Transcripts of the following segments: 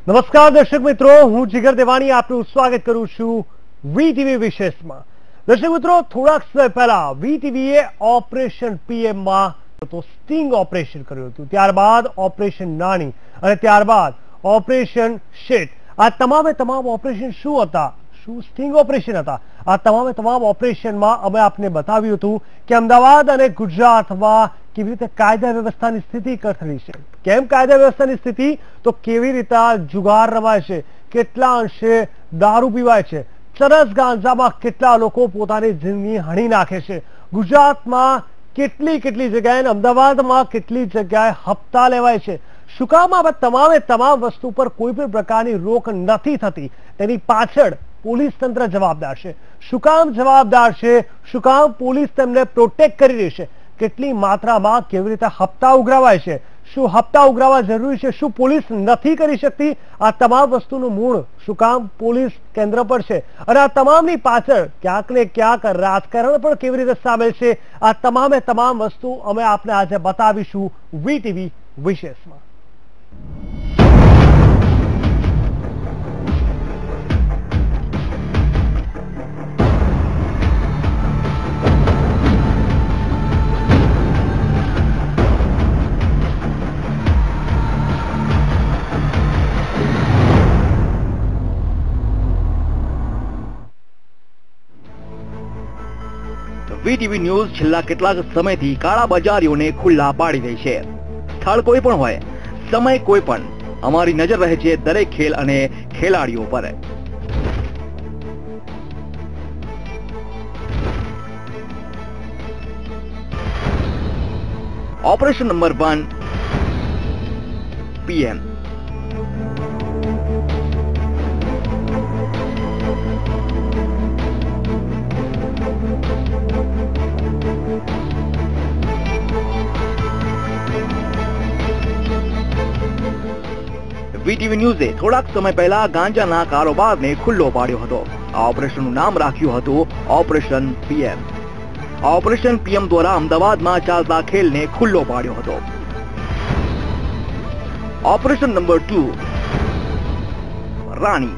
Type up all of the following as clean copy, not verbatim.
નમસ્કાર દર્શક મિત્રો, હું જીગર દેવાણી આપનું સ્વાગત કરું છું વીટીવી વિશેષમાં। દર્શક મિત્રો, થોડાક સમય પહેલા વીટીવીએ ઓપરેશન પીએમમાં તો સ્ટિંગ ઓપરેશન કર્યું હતું, ત્યારબાદ ઓપરેશન નાની અને ત્યારબાદ ઓપરેશન શેઠ। આ તમામે તમામ ઓપરેશન શું હતા, શું સ્ટિંગ ઓપરેશન હતા? આ તમામે તમામ ઓપરેશનમાં અમે આપને બતાવ્યું હતું કે અમદાવાદ અને ગુજરાતમાં કેવી રીતે કાયદા વ્યવસ્થાની સ્થિતિ કથળી છે। કેમ કાયદા વ્યવસ્થાની સ્થિતિ? તો કેવી રીતે જુગાર રમાય છે, કેટલા અંશે દારૂ પીવાય છે, ચરસ ગાંજામાં કેટલા લોકો પોતાની જિંદગી હણી નાખે છે, ગુજરાતમાં કેટલી જગ્યાએ, અમદાવાદમાં કેટલી જગ્યાએ હપ્તા લેવાય છે। શું કામ આ તમામે તમામ વસ્તુ પર કોઈ પણ પ્રકારની રોક નથી થતી? તેની પાછળ પોલીસ તંત્ર જવાબદાર છે। શું કામ જવાબદાર છે? શું કામ પોલીસ તેમને પ્રોટેક્ટ કરી રહી છે? કેટલી માત્રામાં કેવી રીતે હપ્તા ઉઘરાવાય છે? શું હપ્તા ઉઘરાવા જરૂરી છે? શું પોલીસ નથી કરી શકતી? આ તમામ વસ્તુનું મૂળ શું કામ પોલીસ કેન્દ્ર પર છે? અને આ તમામની પાછળ ક્યાંક ને ક્યાંક રાજકારણ પણ કેવી રીતે સામેલ છે? આ તમામે તમામ વસ્તુ અમે આપને આજે બતાવીશું વીટીવી વિશેષમાં। વીટીવી ન્યૂઝ છેલ્લા કેટલાક સમયથી કાળા બજારીઓને ખુલ્લા પાડી રહી છે। સ્થળ કોઈ પણ હોય, સમય કોઈ પણ, અમારી નજર રહે છે દરેક ખેલ અને ખેલાડીઓ પર। Operation number 1 PM. વીટીવી ન્યૂઝે થોડાક સમય પહેલા ગાંજાના કારોબારને ખુલ્લો પાડ્યો હતો। આ ઓપરેશનનું નામ રાખ્યું હતું ઓપરેશન પીએમ। ઓપરેશન પીએમ દ્વારા અમદાવાદમાં ચાલતા ખેલને ખુલ્લો પાડ્યો હતો। ઓપરેશન નંબર 2 રાણી।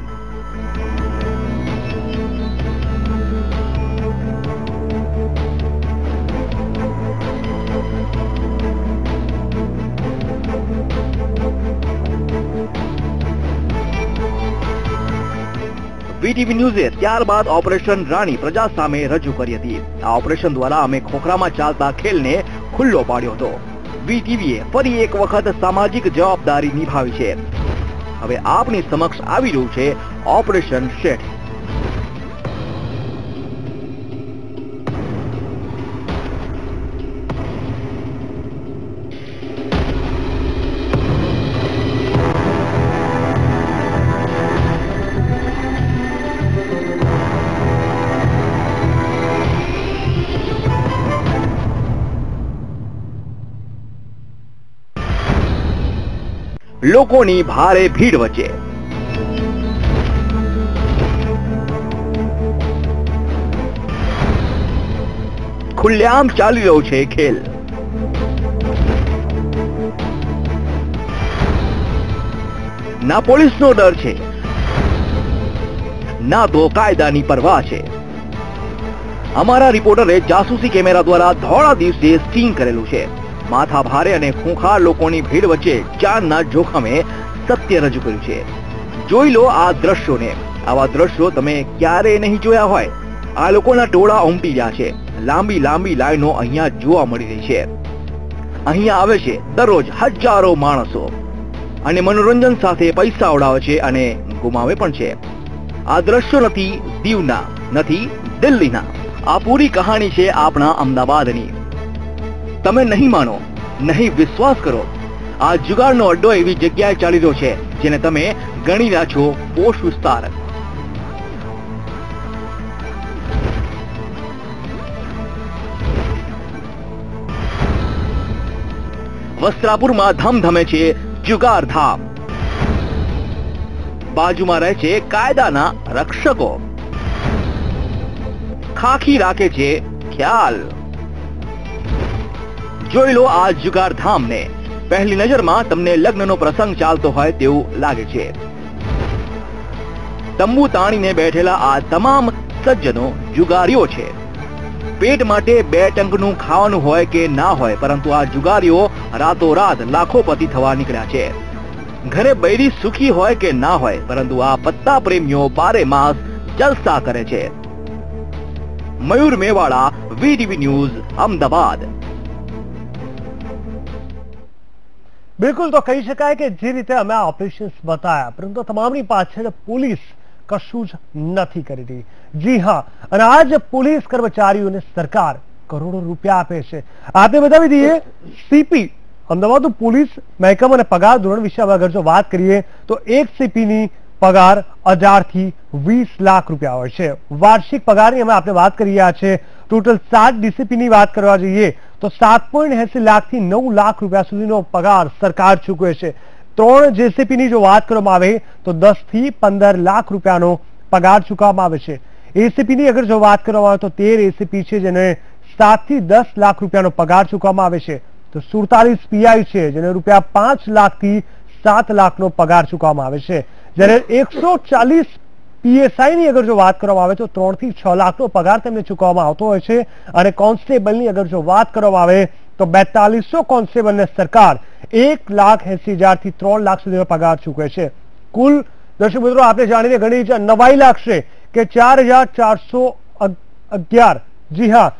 વીટીવી ન્યૂઝે ત્યારબાદ ઓપરેશન રાણી પ્રજા સામે રજૂ કરી હતી। આ ઓપરેશન દ્વારા અમે ખોખરામાં ચાલતા ખેલને ખુલ્લો પાડ્યો હતો। વીટીવીએ ફરી એક વખત સામાજિક જવાબદારી નિભાવી છે। હવે આપની સમક્ષ આવી રહ્યું છે ઓપરેશન શેઠ। લોકોની ભારે ભીડ વચ્ચે ખુલ્લેઆમ ચાલી રહ્યો છે ખેલ। ના પોલીસનો ડર છે, ના તો કાયદાની પરવા છે। અમારા રિપોર્ટરે જાસૂસી કેમેરા દ્વારા ધોળા દિવસે સ્ટિંગ કરેલું છે। માથા ભારે અને ખૂંખાર લોકોની ભીડ વચ્ચે જાનના જોખમે સત્ય રજૂ કર્યું છે। જોઈ લો આ દ્રશ્યોને। આવા દ્રશ્યો તમે ક્યારેય નહીં જોયા હોય। આ લોકોના ટોળા ઉમટી રહ્યા છે। લાંબી લાંબી લાઈનો અહીંયા જોવા મળી રહી છે। અહીંયા આવે છે દરરોજ હજારો માણસો અને મનોરંજન સાથે પૈસા ઉડાવે છે અને ગુમાવે પણ છે। આ દ્રશ્યો નથી દીવના, નથી દિલ્હીના। આ પૂરી કહાણી છે આપણા અમદાવાદની। તમે નહીં માનો, નહીં વિશ્વાસ કરો। આ જુગારનો અડ્ડો એવી જગ્યાએ ચાલી રહ્યો છે જેને તમે ગણી રહ્યા છો પોશ વિસ્તાર। વસ્ત્રાપુરમાં ધમધમે છે જુગાર ધામ। બાજુમાં રહે છે કાયદાના રક્ષકો। ખાખી રાખે છે ખ્યાલ। જોઈ લો આ જુગાર ધામને। પહેલી નજરમાં તમને લગ્નનો પ્રસંગ ચાલતો હોય તેવું લાગે છે। તંબુ તાણીને બેઠેલા આ તમામ સજ્જનો જુગારીઓ છે. પેટ માટે 2 ટંકનું ખાવાનું હોય કે ના હોય, પરંતુ આ જુગારીઓ રાતોરાત લાખોપતિ થવા નીકળ્યા છે. ઘરે બૈરી સુખી હોય કે ના હોય, પરંતુ આ પત્તા પ્રેમીઓ 12 માસ જલસા કરે છે. મયુર મેવાડા, વીટીવી ન્યૂઝ, અમદાવાદ. બિલકુલ, તો કહી શકાય કે જે રીતે અમે આ ઓપરેશન્સ બતાવ્યા, પરંતુ તમામની પાછળ પોલીસ કશું જ નથી કરી રહી. જી હા, અને આજ પોલીસ કર્મચારીઓને સરકાર કરોડો રૂપિયા આપે છે. આપને બતાવી દઈએ, સીપી અમદાવાદ પોલીસ મહેકમ અને પગાર ધોરણ વિશે અગર જો વાત કરીએ તો એક સીપીની પગાર 18 થી 20 લાખ રૂપિયા હોય છે. વાર્ષિક પગારની અમે આપણે વાત કરી રહ્યા છે. ટોટલ 7 ડીસીપીની વાત કરવા જઈએ તો 7.80 લાખથી 9 લાખ રૂપિયા સુધીનો પગાર સરકાર ચૂકવે છે. 3 જેસીપીની જો વાત કરવામાં આવે તો 10 થી 15 લાખ રૂપિયાનો પગાર ચૂકવવામાં આવે છે. એસીપીની અગર જો વાત કરવામાં આવે તો 13 એસીપી છે જેને 7 થી 10 લાખ રૂપિયાનો પગાર ચૂકવવામાં આવે છે. તો 47 પીઆઈ છે જેને રૂપિયા 5 લાખથી 7 લાખનો પગાર ચૂકવવામાં આવે છે. જ્યારે 140 પીએસઆઈ ની અગર જો વાત કરવામાં આવે તો 3 થી 6 લાખનો પગાર તેમને ચૂકવવામાં આવતો હોય છે. અને કોન્સ્ટેબલની અગર જો વાત કરવામાં આવે તો 4200 કોન્સ્ટેબલને સરકાર 1,80,000 થી 3 લાખ સુધીનો પગાર ચૂકવે છે. કુલ દર્શક મિત્રો આપને જાણીને ઘણી નવાઈ લાગશે કે 4,411, જી હા,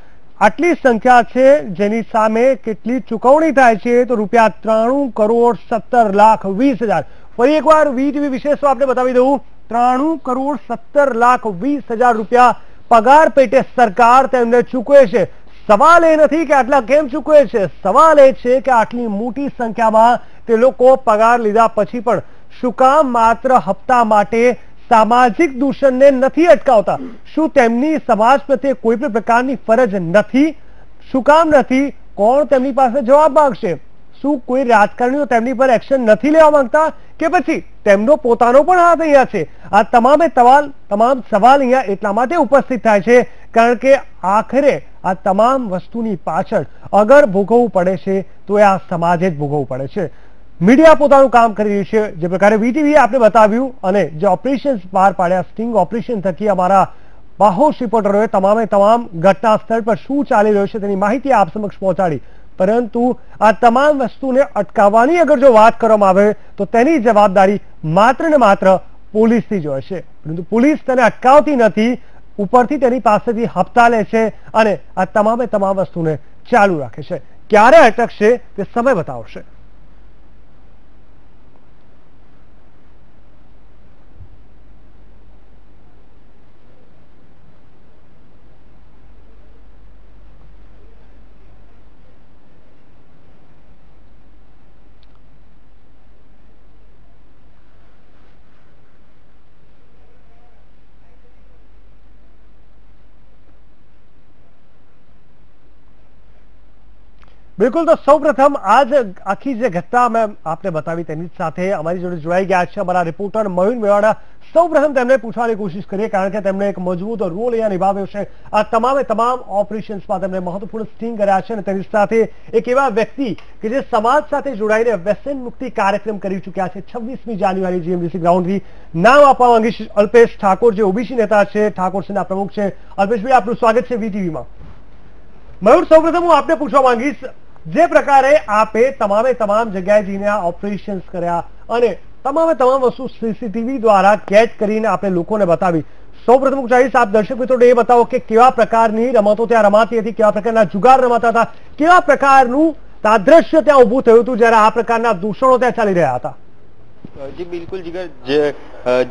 આટલી સંખ્યા છે જેની સામે કેટલી ચૂકવણી થાય છે તો રૂપિયા 93,17,20,000. ફરી એકવાર વીટીવી વિશેષ આપને બતાવી દઉં, 93,17,20,000 રૂપિયા પગાર પેટે સરકાર તેમને ચૂકવે છે. સવાલ એ નથી કે આટલા કેમ ચૂકવે છે, સવાલ એ છે કે આટલી મોટી સંખ્યામાં તે લોકો પગાર લીધા પછી પણ શું કામ માત્ર હપ્તા માટે સામાજિક દૂષણને નથી અટકાવતા? શું તેમની સમાજ પ્રત્યે કોઈ પણ પ્રકારની ફરજ નથી? શું કામ નથી? કોણ તેમની પાસે જવાબ માંગશે? શું કોઈ રાજકારણીઓ તેમની પર એક્શન નથી લેવા માંગતા કે પછી તેમનો પોતાનો પણ હાથ અહીંયા છે? આ તમામ સવાલ અહીંયા એટલા માટે ઉપસ્થિત થાય છે કારણ કે આખરે આ તમામ વસ્તુની પાછળ અગર ભોગવવું પડે છે તો એ આ સમાજે જ ભોગવવું પડે છે. મીડિયા પોતાનું કામ કરી રહ્યું છે. જે પ્રકારે વીટીવીએ આપણે બતાવ્યું અને જે ઓપરેશન્સ બહાર પાડ્યા, સ્ટિંગ ઓપરેશન થકી અમારા બાહોશ રિપોર્ટરોએ તમામ ઘટના સ્થળ પર શું ચાલી રહ્યું છે તેની માહિતી આપ સમક્ષ પહોંચાડી. પરંતુ આ તમામ વસ્તુને અટકાવવાની અગર જો વાત કરવામાં આવે તો તેની જવાબદારી માત્ર ને માત્ર પોલીસની જ હોય છે. પરંતુ પોલીસ તેને અટકાવતી નથી, ઉપરથી તેની પાસેથી હપ્તા લે છે અને આ તમામ વસ્તુને ચાલુ રાખે છે. ક્યારે અટકશે તે સમય બતાવશે. બિલકુલ, તો સૌપ્રથમ આજ આખી જે ઘટના મેં આપને બતાવી તેની સાથે અમારી જોડે જોડાઈ ગયા છે અમારા રિપોર્ટર મયુર મેવાડા. સૌપ્રથમ તેમને પૂછવાની કોશિશ કરીએ કારણ કે તેમણે એક મજબૂત રોલ અહીંયા નિભાવ્યો છે. આ તમામ ઓપરેશન્સમાં તેમણે મહત્વપૂર્ણ સ્ટિંગ કર્યા છે અને તેની સાથે એક એવા વ્યક્તિ કે જે સમાજ સાથે જોડાઈને વ્યસન મુક્તિ કાર્યક્રમ કરી ચૂક્યા છે. 26મી જાન્યુઆરી જીએમડીસી ગ્રાઉન્ડથી નામ આપવા માંગીશ અલ્પેશ ઠાકોર, જે ઓબીસી નેતા છે, ઠાકોર સેના પ્રમુખ છે. અલ્પેશભાઈ, આપનું સ્વાગત છે વીટીવીમાં. મયુર, સૌપ્રથમ હું આપને પૂછવા માંગીશ, જે પ્રકારે આપે તમામ જગ્યાએ જઈને આ ઓપરેશન્સ કર્યા અને તમામ વસ્તુ સીસીટીવી દ્વારા કેચ કરીને આપણે લોકોને બતાવી, સૌપ્રથમ હું ચાહીશ આપ દર્શક મિત્રોને એ બતાવો કે કેવા પ્રકારની રમતો ત્યાં રમાતી હતી, કેવા પ્રકારના જુગાર રમાતા હતા, કેવા પ્રકારનું તાદ્રશ્ય ત્યાં ઊભું થયું હતું જ્યારે આ પ્રકારના દૂષણો ત્યાં ચાલી રહ્યા હતા. જી બિલકુલ જીગર,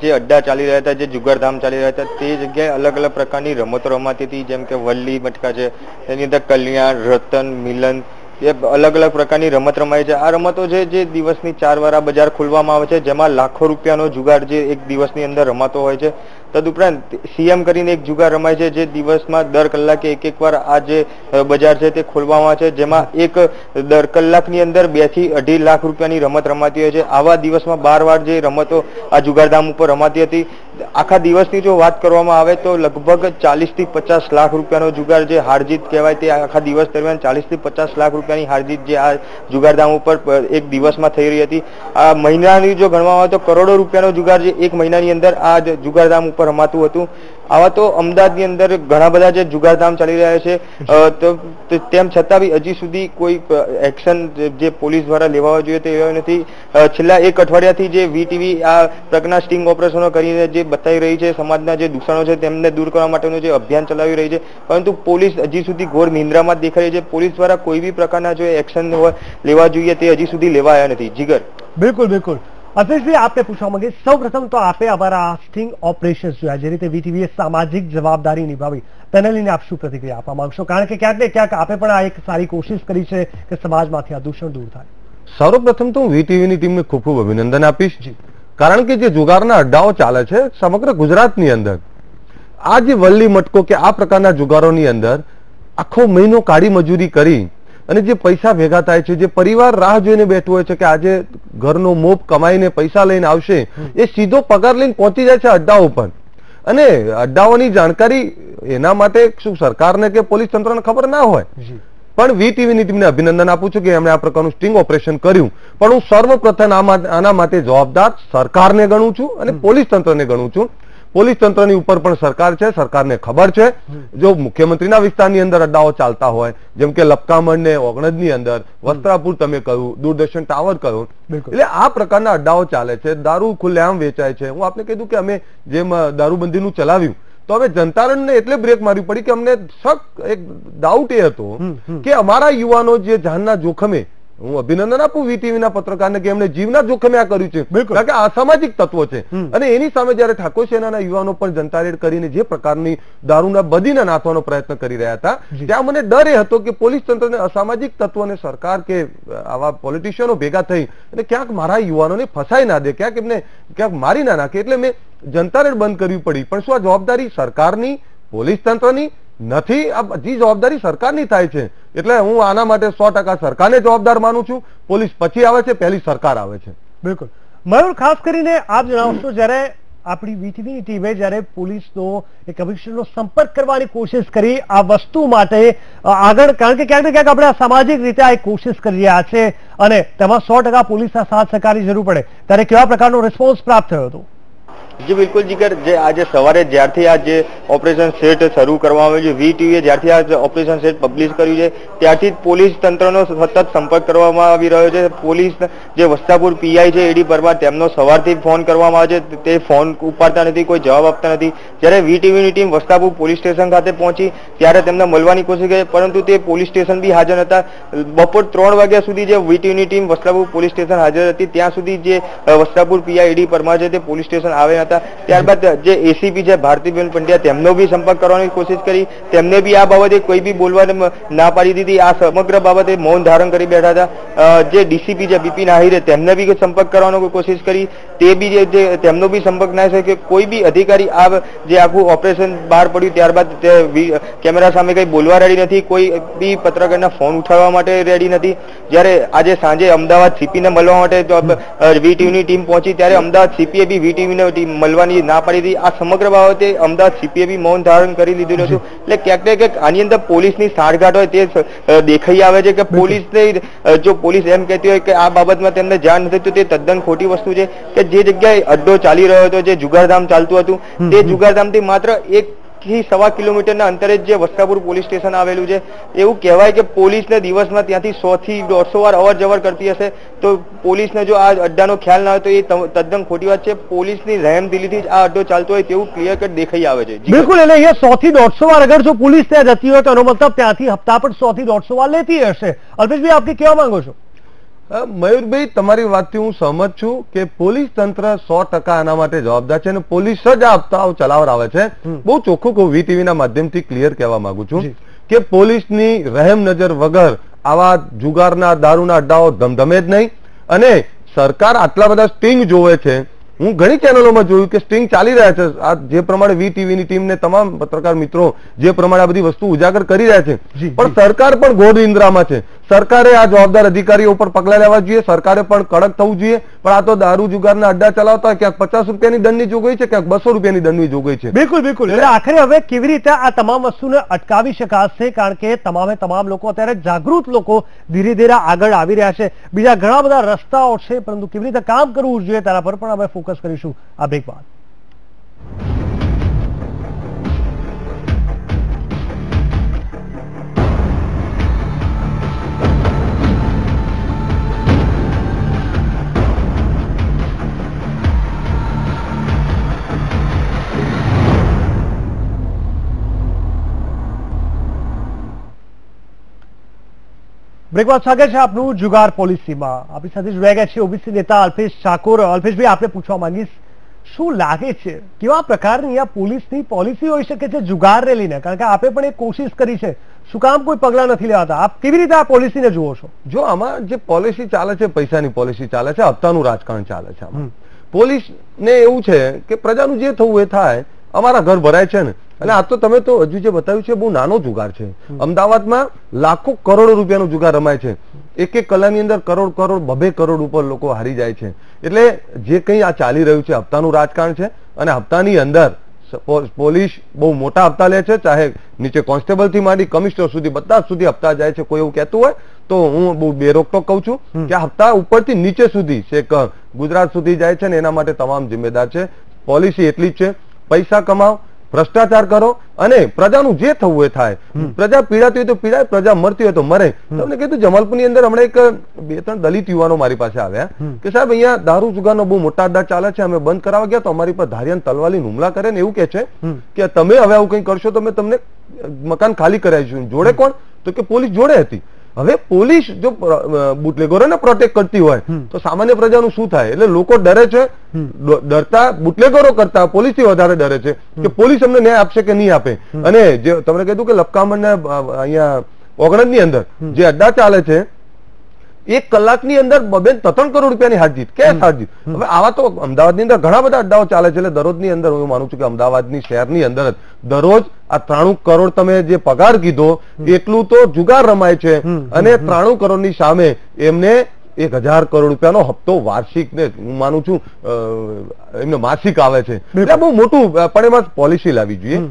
જે અડ્ડા ચાલી રહ્યા હતા, જે જુગારધામ ચાલી રહ્યા હતા, તે જગ્યાએ અલગ અલગ પ્રકારની રમતો રમાતી હતી. જેમ કે વલ્લી મટકા છે, એની અંદર કલ્યાણ, રતન, મિલન, એ અલગ અલગ પ્રકારની રમત રમાય છે. આ રમતો છે જે દિવસની 4 વાર આ બજાર ખોલવામાં આવે છે, જેમાં લાખો રૂપિયાનો જુગાર જે એક દિવસની અંદર રમાતો હોય છે. તદુપરાંત સીએમ કરીને એક જુગાર રમાય છે, જે દિવસમાં દર કલાકે એક વાર આ જે બજાર છે તે ખોલવામાં આવે છે, જેમાં દર કલાકની અંદર 2 થી 2.5 લાખ રૂપિયાની રમત રમાતી હોય છે. આવા દિવસમાં 12 વાર જે રમતો આ જુગારધામ ઉપર રમાતી હતી આખા દિવસની જો વાત કરવામાં આવે તો લગભગ 40 થી 50 લાખ રૂપિયાનો જુગાર જે હારજીત કહેવાય તે આખા દિવસ દરમિયાન 40 થી 50 લાખ રૂપિયાની હારજીત જે આ જુગારધામ ઉપર એક દિવસમાં થઈ રહી હતી. આ મહિનાની જો ગણવામાં આવે તો કરોડો રૂપિયાનો જુગાર જે એક મહિનાની અંદર આ જુગારધામ ઉપર રમાતું હતું. આવા તો અમદાવાદની અંદર ઘણા બધા જે જુગારધામ ચાલી રહ્યા છે, તો તેમ છતાં બી હજી સુધી કોઈ એક્શન જે પોલીસ દ્વારા લેવા જોઈએ તે લેવાયો નથી. છેલ્લા એક અઠવાડિયાથી જે વીટીવી આ પ્રકારના સ્ટિંગ ઓપરેશનો કરીને જે બતાવી રહી છે, સમાજના જે દૂષણો છે તેમને દૂર કરવા માટેનું જે અભિયાન ચલાવી રહી છે, પરંતુ પોલીસ હજી સુધી ઘોર નિંદ્રામાં જ દેખાઈ રહી છે. પોલીસ દ્વારા કોઈ બી પ્રકારના જો એક્શન લેવા જોઈએ તે હજી સુધી લેવાયા નથી. જીગર, બિલકુલ બિલકુલ. અલ્પેશભાઈ, આપને પૂછવા માંગે, સૌ પ્રથમ તો આપે અમારા સ્ટિંગ ઓપરેશન જોયા, જે રીતે વીટીવીએ સામાજિક જવાબદારી નિભાવી, તેને લઈને આપ શું પ્રતિક્રિયા આપવા માંગશો? કારણ કે ક્યાંક ને ક્યાંક આપે પણ આ એક સારી કોશિશ કરી છે કે સમાજમાંથી આ દૂષણ દૂર થાય. સૌપ્રથમ તો હું વીટીવીની ટીમને ખૂબ ખૂબ અભિનંદન આપીશ, કારણ કે જે જુગારના અડ્ડાઓ ચાલે છે સમગ્ર ગુજરાતની અંદર, આ જે વલ્લી મટકો કે આ પ્રકારના જુગારોની અંદર આખો મહિનો કાળી મજૂરી કરી અને જે પૈસા ભેગા થાય છે, જે પરિવાર રાહ જોઈને બેઠો હોય છે કે આજે ઘરનો મોપ કમાઈને પૈસા લઈને આવશે, એ સીધો પગાર લઈને પહોંચી જાય છે અડ્ડાઓ પર. અને અડ્ડાઓની જાણકારી એના માટે શું સરકારને કે પોલીસ તંત્રને ખબર ના હોય, પણ વીટીવીની ટીમને અભિનંદન આપું છું કે એમણે આ પ્રકારનું સ્ટિંગ ઓપરેશન કર્યું. પણ હું સર્વપ્રથમ આના માટે જવાબદાર સરકારને ગણું છું અને પોલીસ તંત્રને ગણું છું. પોલીસ તંત્રની ઉપર પણ સરકાર છે, સરકારને ખબર છે. જો મુખ્યમંત્રીના વિસ્તારની અંદર અડ્ડાઓ ચાલતા હોય, જેમ કે લપકામણ ને ઓગણજની અંદર, વસ્ત્રાપુર તમે કહ્યું, દૂરદર્શન ટાવર કહ્યું, એટલે આ પ્રકારના અડ્ડાઓ ચાલે છે. દારૂ ખુલ્લેઆમ વેચાય છે. હું આપને કીધું કે અમે જેમ દારૂબંધીનું ચલાવ્યું તો હવે જનતારણને એટલે બ્રેક મારવી પડી કે અમને એક ડાઉટ એ હતો કે અમારા યુવાનો જે જાનના જોખમે, હું અભિનંદન આપું વીટીવીના પત્રકારને કે એમને જીવના જોખમે આ કર્યું છે, કારણ કે અસામાજિક તત્વો છે. અને એની સામે જયારે ઠાકોર સેનાના યુવાનો પણ જનતા રેડ કરીને જે પ્રકારની દારૂના બદીને નાથવાનો પ્રયત્ન કરી રહ્યા હતા, ત્યાં મને ડર એ હતો કે પોલીસ તંત્રને અસામાજિક તત્વોને સરકાર કે આવા પોલિટિશિયનો ભેગા થઈ અને ક્યાંક મારા યુવાનોને ફસાઈ ના દે, ક્યાંક એમને ક્યાંક મારી ના નાખે, એટલે મેં જનતા રેડ બંધ કરવી પડી. પણ શું આ જવાબદારી સરકારની, પોલીસ તંત્રની નથી? આ બધી જવાબદારી સરકારની થાય છે. એટલે હું આના માટે 100% સરકારને જવાબદાર માનું છું. પોલીસ પછી આવે છે, પહેલી સરકાર આવે છે. બિલકુલ. મયુર, ખાસ કરીને આપ જણાવશો, જ્યારે આપણી વીટીવીની ટીમે જ્યારે પોલીસનો એ કમિશનરનો સંપર્ક કરવાની કોશિશ કરી આ વસ્તુ માટે આગળ, કારણ કે ક્યાંક ને ક્યાંક આપણે સામાજિક રીતે આ એક કોશિશ કરી રહ્યા છે અને તેમાં 100% પોલીસના સાથ સહકારની જરૂર પડે, ત્યારે કેવા પ્રકારનો રિસ્પોન્સ પ્રાપ્ત થયો હતો? જી બિલકુલ જીગર, જે આજે સવારે જ્યારથી આ જે ઓપરેશન સેટ શરૂ કરવામાં આવ્યું છે, વીટીવીએ જ્યારથી આ ઓપરેશન સેટ પબ્લિશ કર્યું છે ત્યારથી જ પોલીસ તંત્રનો સતત સંપર્ક કરવામાં આવી રહ્યો છે. પોલીસ જે વસ્ત્રાપુર પીઆઈ છે એડી પરમાર, તેમનો સવારથી ફોન કરવામાં આવે છે, તે ફોન ઉપાડતા નથી, કોઈ જવાબ આપતા નથી. જ્યારે વીટીવીની ટીમ વસ્ત્રાપુર પોલીસ સ્ટેશન ખાતે પહોંચી ત્યારે તેમને મળવાની કોશિશ કરી, પરંતુ તે પોલીસ સ્ટેશન બી હાજર હતા. બપોર 3 વાગ્યા સુધી જે વીટીવીની ટીમ વસ્ત્રાપુર પોલીસ સ્ટેશન હાજર હતી, ત્યાં સુધી જે વસ્ત્રાપુર પીઆઈ એડી પરમાર છે તે પોલીસ સ્ટેશન આવ્યા હતા. ત્યારબાદ જે એસીપી છે ભારતીબેન પંડ્યા, તેમનો બી સંપર્ક કરવાની કોશિશ કરી, તેમને બી આ બાબતે કોઈ બી બોલવા ના પાડી દીધી. આ સમગ્ર બાબતે મૌન ધારણ કરી બેઠા હતા. જે ડીસીપી છે બિપિન આહિરે, તેમને બી સંપર્ક કરવાનો કોશિશ કરી, તે બી તેમનો બી સંપર્ક ના શકે. કોઈ બી અધિકારી આ જે આખું ઓપરેશન બહાર પડ્યું ત્યારબાદ કેમેરા સામે કઈ બોલવા રેડી નથી, કોઈ બી પત્રકારના ફોન ઉઠાવવા માટે રેડી નથી. જ્યારે આજે સાંજે અમદાવાદ સીપીને મળવા માટે વીટીવીની ટીમ પહોંચી ત્યારે અમદાવાદ સીપીએ બી વીટીવીને ટીમ મળવાની ના પાડી દીધી. આ સમગ્ર બાબતે અમદાવાદ સીપીએ બી મૌન ધારણ કરી લીધું હતું. એટલે ક્યાંક ને ક્યાંક આની અંદર પોલીસની સાઠગાંઠ હોય તે દેખાઈ આવે છે કે પોલીસને, જો પોલીસ એમ કહેતી હોય કે આ બાબતમાં તેમને જાણ નથી તો તે તદ્દન ખોટી વસ્તુ છે. કે જે જગ્યાએ અડ્ડો ચાલી રહ્યો હતો, જે જુગારધામ ચાલતું હતું, તે જુગારધામથી માત્ર 1 થી 1.25 કિલોમીટરના અંતરે જે વસ્ત્રાપુર પોલીસ સ્ટેશન આવેલું છે, એવું કહેવાય કે પોલીસને દિવસમાં ત્યાંથી 100 થી 150 વાર અવર જવર કરતી હશે. તો પોલીસને જો આ અડ્ડાનો ખ્યાલ ના હોય તો એ તદ્દન ખોટી વાત છે. પોલીસની રહેમદિલીથી જ આ અડ્ડો ચાલતો હોય તેવું ક્લિયર કટ દેખાઈ આવે છે. બિલકુલ. એટલે અહીંયા 100 થી 150 વાર અગર જો પોલીસ ત્યાં જતી હોય તો એનો મતલબ ત્યાંથી હપ્તા પણ 100 થી 150 વાર લેતી હશે. અલ્પેશભાઈ, આપને કેવા માંગો છો? મયુરભાઈ, તમારી વાતથી હું સહમત છું કે પોલીસ તંત્ર 100% આના માટે જવાબદાર છે અને પોલીસ જ આ હપ્તાઓ ચલાવરાવે છે. બહુ ચોખ્ખું કહું, વીટીવીના માધ્યમથી ક્લિયર કહેવા માંગુ છું કે પોલીસની રહેમ નજર વગર આવા જુગારના દારૂના અડ્ડાઓ ધમધમે જ નહીં. અને સરકાર આટલા બધા સ્ટિંગ જોવે છે, હું ઘણી ચેનલોમાં જોયું કે સ્ટિંગ ચાલી રહ્યા છે. આ જે પ્રમાણે વીટીવીની ટીમને તમામ પત્રકાર મિત્રો જે પ્રમાણે આ બધી વસ્તુ ઉજાગર કરી રહ્યા છે, પણ સરકાર પણ ઘોર નિંદ્રામાં છે. સરકારે આ જવાબદાર અધિકારીઓ ઉપર પગલા લેવા જોઈએ, સરકારે પણ કડક થવું જોઈએ. પણ આ તો દારૂ જુગારના અડ્ડા ચલાવતા હોય, ક્યાંક 50 રૂપિયાની દંડની જોગવાઈ છે, ક્યાંક 200 રૂપિયાની દંડની જોગવાઈ છે. બિલકુલ બિલકુલ. એટલે આખરે હવે કેવી રીતે આ તમામ વસ્તુને અટકાવી શકાશે? કારણ કે તમામ લોકો અત્યારે જાગૃત લોકો ધીરે ધીરે આગળ આવી રહ્યા છે. બીજા ઘણા બધા રસ્તાઓ છે, પરંતુ કેવી રીતે કામ કરવું જોઈએ તેના પર પણ અમે ફોકસ કરીશું આ બ્રેક બાદ. બ્રેક બાદ સ્વાગત છે આપનું જુગાર પોલિસીમાં. આપણી સાથે જોડાઈ ગયા છે ઓબીસી નેતા અલ્પેશ ઠાકોર. અલ્પેશભાઈ, આપણે પૂછવા માંગીશ, શું લાગે છે કેવા પ્રકારની આ પોલીસની પોલિસી હોઈ શકે છે જુગારને લઈને? કારણ કે આપે પણ એક કોશિશ કરી છે, શું કામ કોઈ પગલા નથી લેવાતા? આપ કેવી રીતે આ પોલિસીને જુઓ છો? જો આમાં જે પોલિસી ચાલે છે, પૈસાની પોલિસી ચાલે છે, હપ્તાનું રાજકારણ ચાલે છે. આમાં પોલીસને એવું છે કે પ્રજાનું જે થવું એ થાય, અમારા ઘર ભરાય છે ને. અને આ તો તમે તો હજુ જે બતાવ્યું છે બહુ નાનો જુગાર છે. અમદાવાદમાં લાખો કરોડો રૂપિયાનો જુગાર રમાય છે. એક કલાની અંદર કરોડ 2 કરોડ ઉપર લોકો હારી જાય છે. એટલે જે કંઈ આ ચાલી રહ્યું છે હપ્તાનું રાજકારણ છે. અને હપ્તાની અંદર પોલીસ બહુ મોટા હપ્તા લે છે, ચાહે નીચે કોન્સ્ટેબલ થી માંડી કમિશનર સુધી બધા સુધી હપ્તા જાય છે. કોઈ એવું કહેતું હોય તો હું બહુ બેરોકટોક કહું છું કે આ હપ્તા ઉપરથી નીચે સુધી છેક ગુજરાત સુધી જાય છે. ને એના માટે તમામ જિમ્મેદાર છે. પોલિસી એટલી જ છે, પૈસા કમાઓ, ભ્રષ્ટાચાર કરો અને પ્રજાનું જે થવું એ થાય. પ્રજા પીડાતી હોય તો પીડાય, પ્રજા મરતી હોય તો મરે. તમને કીધું જમાલપુરની અંદર હમણાં એક 2-3 દલિત યુવાનો મારી પાસે આવ્યા કે સાહેબ અહીંયા દારૂ જુગારનો બહુ મોટા અડ્ડા ચાલે છે, અમે બંધ કરાવવા ગયા તો અમારી પર ધારિયાન તલવાલી હુમલા કરે ને એવું કે છે કે તમે હવે આવું કંઈ કરશો તો અમે તમને મકાન ખાલી કરાવીશું. જોડે કોણ? તો કે પોલીસ જોડે હતી. હવે પોલીસ જો બુટલેગરોને પ્રોટેક્ટ કરતી હોય તો સામાન્ય પ્રજાનું શું થાય? એટલે લોકો ડરે છે. ડરતા બુટલેગરો કરતા પોલીસ થી વધારે ડરે છે કે પોલીસ અમને ન્યાય આપશે કે નહીં આપે. અને જે તમને કીધું કે લપકામણ અહીંયા ઓગણની અંદર જે અડ્ડા ચાલે છે, 1 કલાકની અંદર 2-3 કરોડ રૂપિયાની હારજીત, કેશ હારજીત. હવે આવા તો અમદાવાદની અંદર ઘણા બધા અડ્ડાઓ ચાલે છે. એટલે દરરોજની અંદર હું માનું છું કે અમદાવાદની શહેરની અંદર દરરોજ આ 93 કરોડ તમે જે પગાર કીધો એટલું તો જુગાર રમાય છે. અને 93 કરોડની સામે એમને 1000 કરોડ રૂપિયાનો હપ્તો વાર્ષિક ને હું માનું છું એમને માસિક આવે છે. એટલે બહુ મોટું પણ એમાં પોલિસી લાવવી જોઈએ,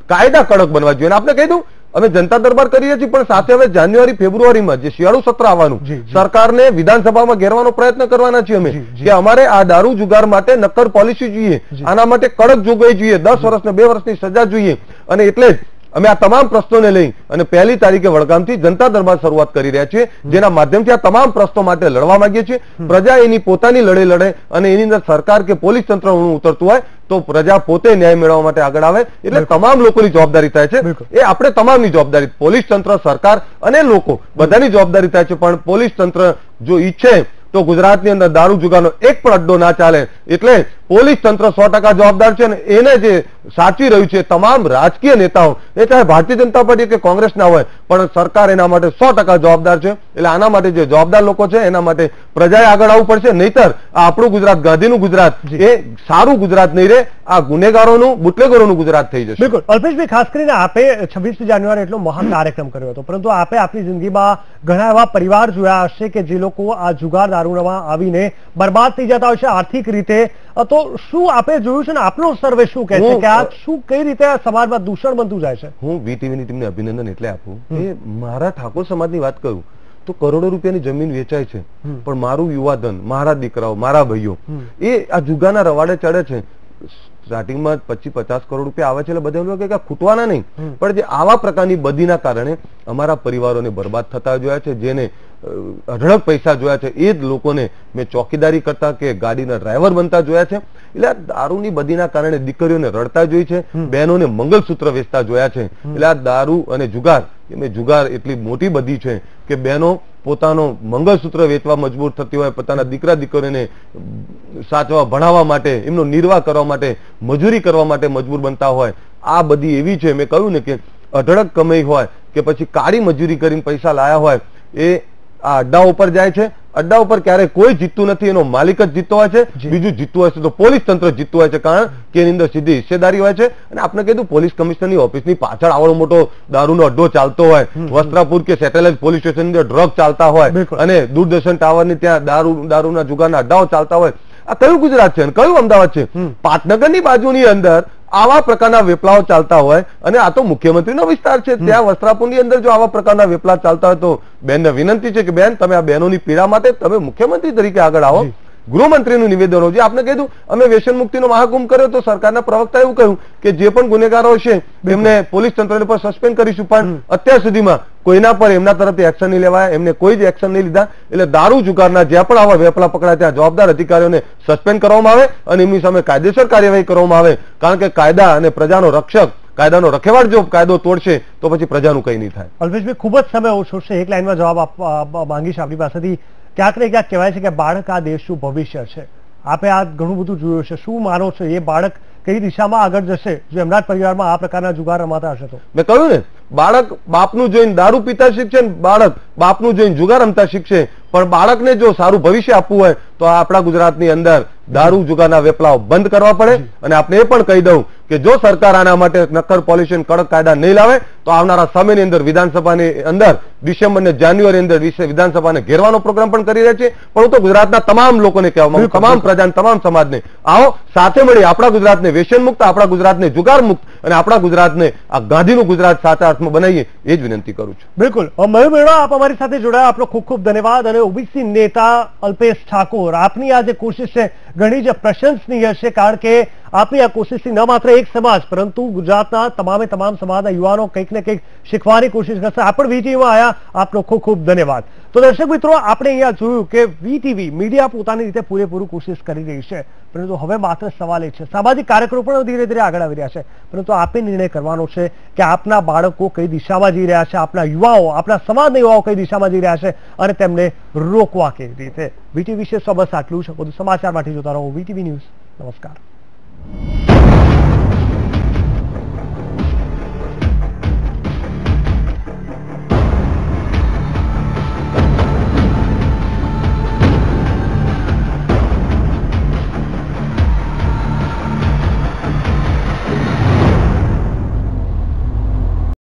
કાયદા કડક બનવા જોઈએ. આપણે કહી દઉં અમે જનતા દરબાર કરીએ છીએ, પણ સાથે હવે જાન્યુઆરી ફેબ્રુઆરીમાં જે શિયાળુ સત્ર આવવાનું, સરકારને વિધાનસભામાં ઘેરવાનો પ્રયત્ન કરવાના છીએ અમે કે અમારે આ દારૂ જુગાર માટે નક્કર પોલિસી જોઈએ, આના માટે કડક જોગવાઈ જોઈએ, 10 વર્ષ ને 2 વર્ષની સજા જોઈએ. અને એટલે જ અમે આ તમામ પ્રશ્નોને લઈ અને 1લી તારીખે વડગામથી જનતા દરબાર શરૂઆત કરી રહ્યા છીએ, જેના માધ્યમથી આ તમામ પ્રશ્નો માટે લડવા માંગીએ છીએ. પ્રજા એની પોતાની લડે લડે અને એની અંદર સરકાર કે પોલીસ તંત્ર ઉતરતું હોય તો પ્રજા પોતે ન્યાય મેળવવા માટે આગળ આવે. એટલે તમામ લોકોની જવાબદારી થાય છે. એ આપણે તમામની જવાબદારી, પોલીસ તંત્ર, સરકાર અને લોકો બધાની જવાબદારી થાય છે. પણ પોલીસ તંત્ર જો ઈચ્છે તો ગુજરાતની અંદર દારૂ જુગારનો એક પણ અડ્ડો ના ચાલે. એટલે પોલીસ તંત્ર 100% જવાબદાર છે. અને એને જે સાચવી રહ્યું છે તમામ રાજકીય નેતાઓ, એ ચાહે ભારતીય જનતા પાર્ટી કે કોંગ્રેસ ના હોય, પણ સરકાર એના માટે 100% જવાબદાર છે. એટલે આના માટે જે જવાબદાર લોકો છે એના માટે પ્રજાએ આગળ આવવું પડશે. નહીતર આ આપણું ગુજરાત, ગાંધીનું ગુજરાત, એ સારું ગુજરાત નહીં રહે, આ ગુનેગારોનું, બુટલેગરોનું ગુજરાત થઈ જશે. બિલકુલ. અલ્પેશભાઈ, ખાસ કરીને આપે 26 જાન્યુઆરી એટલો મહાન કાર્યક્રમ કર્યો હતો, પરંતુ આપે આપની જિંદગીમાં ઘણા એવા પરિવાર જોયા હશે કે જે લોકો આ જુગાર દારૂમાં આવીને બરબાદ થઈ જતા હોય છે આર્થિક રીતે. તો શું આપે જોયું છે ને આપનો સર્વે શું કહે છે કે આ શું કઈ રીતે સમાજમાં દૂષણ બનતું જાય છે? હું વીટીવીની ટીમને અભિનંદન એટલે આપું કે મારા ઠાકોર સમાજની વાત કરું તો કરોડો રૂપિયાની જમીન વેચાય છે, પણ મારું યુવાધન, મારા દીકરાઓ, મારા ભાઈઓ એ આ જુગારના રવાડે ચડે છે. સ્ટાર્ટિંગમાં 25-50 કરોડ રૂપિયા આવે છે એટલે બધા લોકો કે ખૂટવાના નહીં, પણ જે આવા પ્રકારની બદીના કારણે અમારા પરિવારોને બરબાદ થતા જોયા છે, જેને અઢળક પૈસા જોયા છે, એ જ લોકોને મેં ચોકીદારી કરતા કે ગાડીના ડ્રાઈવર બનતા જોયા છે. એટલે આ દારૂની બદીના કારણે દીકરીઓને રડતા જોઈ છે, બહેનોને મંગલસૂત્ર વેચતા જોયા છે. એટલે આ દારૂ અને જુગાર, જુગાર એટલી મોટી બધી છે કે બહેનો પોતાનો મંગલસૂત્ર વેચવા મજબૂર થતી હોય, પોતાના દીકરા દીકરીઓને સાચવા, ભણાવવા માટે, એમનો નિર્વાહ કરવા માટે, મજૂરી કરવા માટે મજબૂર બનતા હોય. આ બધી એવી છે, મેં કહ્યું ને કે અઢળક કમાઈ હોય કે પછી કાળી મજૂરી કરીને પૈસા લાયા હોય, એ આ અડ્ડા ઉપર જાય છે અડ્ડા ઉપર ક્યારે કોઈ જીતતું નથી, એનો માલિક જ જીતતો હોય છે, બીજું જીતતું હોય છે તો પોલીસ તંત્ર જીતતું હોય છે, કારણ કે એની અંદર સીધી હિસ્સેદારી હોય છે. અને આપણે કીધું પોલીસ કમિશનરની ઓફિસની પાછળ આવડો મોટો દારૂનો અડ્ડો ચાલતો હોય, વસ્ત્રાપુર કે સેટેલાઇટ પોલીસ સ્ટેશન ની અંદર ડ્રગ ચાલતા હોય અને દૂરદર્શન ટાવરની ત્યાં દારૂના જુગારના અડ્ડાઓ ચાલતા હોય. આ કયું ગુજરાત છે અને કયું અમદાવાદ છે? પાટનગરની બાજુની અંદર આવા પ્રકારના વેપલાઓ ચાલતા હોય અને આ તો મુખ્યમંત્રીનો વિસ્તાર છે, ત્યાં વસ્ત્રાપુરની અંદર જો આવા પ્રકારના વેપલા ચાલતા હોય તો બેનને વિનંતી છે કે બેન, તમે આ બહેનોની પીડા માટે તમે મુખ્યમંત્રી તરીકે આગળ આવો. ગૃહમંત્રીનું નિવેદન છે. આપણે કીધું અમે વ્યસન મુક્તિનો મહાકુંભ કર્યો તો સરકારના પ્રવક્તા એવું કહ્યું કે જે પણ ગુનેગારો છે તેમને પોલીસ તંત્ર પર સસ્પેન્ડ કરીશું, પણ અત્યાર સુધીમાં કોઈના પર એમના તરફથી એક્શન નહીં લેવાય, એમને કોઈ જ એક્શન નહીં લીધા. એટલે દારૂ જુગારના જ્યાં પણ આવા વેપલા પકડાય ત્યાં જવાબદાર અધિકારીઓને સસ્પેન્ડ કરવામાં આવે અને એમની સામે કાયદેસર કાર્યવાહી કરવામાં આવે, કારણ કે કાયદા અને પ્રજાનો રક્ષક, કાયદાનો રખેવાળ જો કાયદો તોડશે તો પછી પ્રજાનું કંઈ નહીં થાય. અલ્પેશભાઈ, ખૂબ જ સમય ઓછો છે, એક લાઈનમાં જવાબ આપવા માંગીશ આપણી પાસેથી. ક્યાંક ને ક્યાંક કહેવાય છે કે બાળક આ દેશનું ભવિષ્ય છે. આપે આ ઘણું બધું જોયું છે, શું માનો છો એ બાળક કઈ દિશામાં આગળ જશે જો એમના જ પરિવારમાં આ પ્રકારના જુગાર રમાતા હશે તો? મેં કહ્યું ને, બાળક બાપનું જોઈને દારૂ પીતા શીખશે ને બાળક બાપનું જોઈને જુગાર રમતા શીખશે. પણ બાળકને જો સારું ભવિષ્ય આપવું હોય તો આપણા ગુજરાતની અંદર દારૂ જુગારના વેપલાઓ બંધ કરવા પડે. અને આપણે એ પણ કહી દઉં કે જો સરકાર આના માટે નક્કર પોલ્યુશન કડક કાયદા નહીં લાવે તો આવનારા સમયની અંદર વિધાનસભાની અંદર ડિસેમ્બર ને જાન્યુઆરી અંદર વિધાનસભાને ઘેરવાનો પ્રોગ્રામ પણ કરી રહ્યા છે. પણ હું તો ગુજરાતના તમામ લોકોને કહેવા માંગુ, તમામ પ્રજાને, તમામ સમાજને, આવો સાથે મળી આપણા ગુજરાતને વ્યસન મુક્ત, આપણા ગુજરાતને જુગાર મુક્ત અને આપણા ગુજરાતને આ ગાંધીનું ગુજરાત સાચા અર્થમાં બનાવીએ, એ જ વિનંતી કરું છું. બિલકુલ. મયુર મેળવા, આપ અમારી સાથે જોડાયા, આપનો ખૂબ ખૂબ ધન્યવાદ. અને ઓબીસી નેતા અલ્પેશ ઠાકોર, આપની આ જે કોશિશ છે ઘણી જ પ્રશંસનીય છે, કારણ કે આપની આ કોશિશથી ન માત્ર એક સમાજ પરંતુ ગુજરાતના તમામે તમામ સમાજના યુવાનો કંઈક ને કંઈક શીખવાની કોશિશ કરશે. આપ પણ વીટીવીમાં આવ્યા, આપનો ખૂબ ખૂબ ધન્યવાદ. તો દર્શક મિત્રો, આપણે અહીંયા જોયું કે વીટીવી મીડિયા પોતાની રીતે પૂરેપૂરું કોશિશ કરી રહી છે, પરંતુ હવે માત્ર સવાલ એ છે, સામાજિક કાર્યક્રમો પણ ધીરે ધીરે આગળ આવી રહ્યા છે, પરંતુ આપે નિર્ણય કરવાનો છે કે આપના બાળકો કઈ દિશામાં જઈ રહ્યા છે, આપના યુવાઓ, આપણા સમાજના યુવાઓ કઈ દિશામાં જઈ રહ્યા છે અને તેમને રોકવા કેવી રીતે. વીટીવી વિશે બસ આટલું છે. વધુ સમાચાર માટે જોતા રહો વીટીવી ન્યૂઝ. નમસ્કાર.